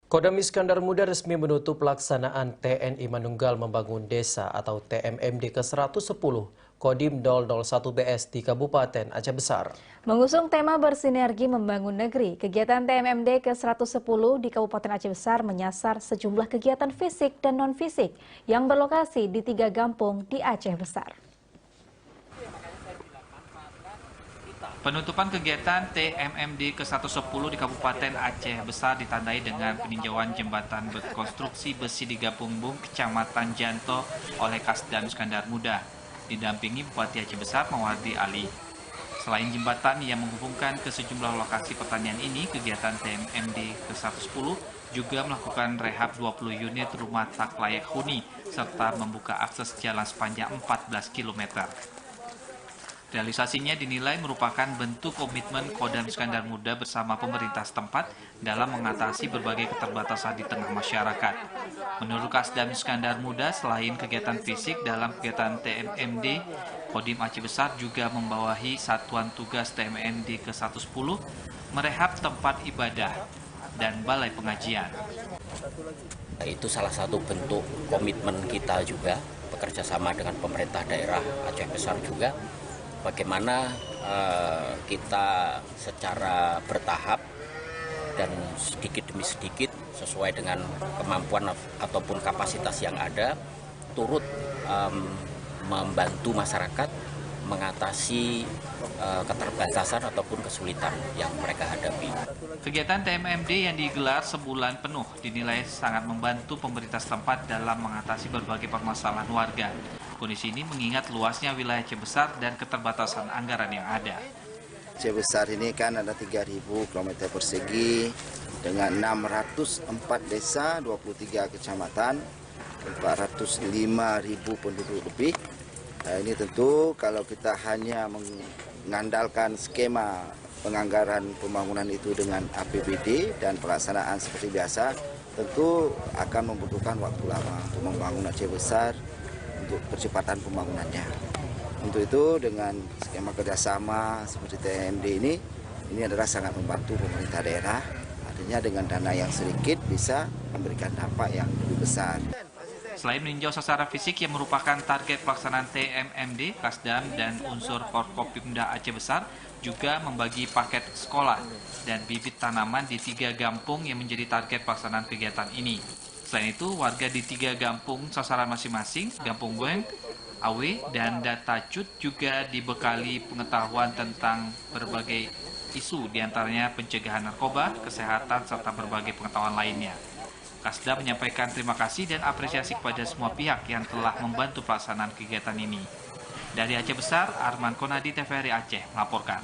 Kodam Iskandar Muda resmi menutup pelaksanaan TNI Manunggal Membangun Desa atau TMMD ke-110 Kodim 001 BS di Kabupaten Aceh Besar. Mengusung tema bersinergi membangun negeri, kegiatan TMMD ke-110 di Kabupaten Aceh Besar menyasar sejumlah kegiatan fisik dan non-fisik yang berlokasi di 3 kampung di Aceh Besar. Penutupan kegiatan TMMD ke-110 di Kabupaten Aceh Besar ditandai dengan peninjauan jembatan berkonstruksi besi di Gapungbung, Kecamatan Janto oleh Kasdam Iskandar Muda, didampingi Bupati Aceh Besar Mawardi Ali. Selain jembatan yang menghubungkan ke sejumlah lokasi pertanian ini, kegiatan TMMD ke-110 juga melakukan rehab 20 unit rumah tak layak huni, serta membuka akses jalan sepanjang 14 km. Realisasinya dinilai merupakan bentuk komitmen Kodam Iskandar Muda bersama pemerintah setempat dalam mengatasi berbagai keterbatasan di tengah masyarakat. Menurut Kasdam Iskandar Muda, selain kegiatan fisik dalam kegiatan TMMD, Kodim Aceh Besar juga membawahi Satuan Tugas TMMD ke-110, merehab tempat ibadah dan balai pengajian. Itu salah satu bentuk komitmen kita juga, bekerja sama dengan pemerintah daerah Aceh Besar juga, bagaimana kita secara bertahap dan sedikit demi sedikit sesuai dengan kemampuan ataupun kapasitas yang ada, turut membantu masyarakat mengatasi keterbatasan ataupun kesulitan yang mereka hadapi. Kegiatan TMMD yang digelar sebulan penuh dinilai sangat membantu pemerintah setempat dalam mengatasi berbagai permasalahan warga. Kondisi ini mengingat luasnya wilayah Aceh Besar dan keterbatasan anggaran yang ada. Aceh Besar ini kan ada 3.000 km persegi dengan 604 desa, 23 kecamatan, 405.000 penduduk lebih. Nah, ini tentu kalau kita hanya mengandalkan skema penganggaran pembangunan itu dengan APBD dan pelaksanaan seperti biasa, tentu akan membutuhkan waktu lama untuk membangun Aceh Besar, untuk percepatan pembangunannya. Untuk itu dengan skema kerjasama seperti TMMD ini adalah sangat membantu pemerintah daerah, artinya dengan dana yang sedikit bisa memberikan dampak yang lebih besar. Selain meninjau secara fisik yang merupakan target pelaksanaan TMMD, Kasdam dan unsur Forkopimda Aceh Besar juga membagi paket sekolah dan bibit tanaman di 3 kampung yang menjadi target pelaksanaan kegiatan ini. Selain itu, warga di 3 kampung sasaran masing-masing, Kampung Bueng, Awe, dan Datacut juga dibekali pengetahuan tentang berbagai isu, diantaranya pencegahan narkoba, kesehatan, serta berbagai pengetahuan lainnya. Kasdam menyampaikan terima kasih dan apresiasi kepada semua pihak yang telah membantu pelaksanaan kegiatan ini. Dari Aceh Besar, Arman Konadi, TVRI Aceh melaporkan.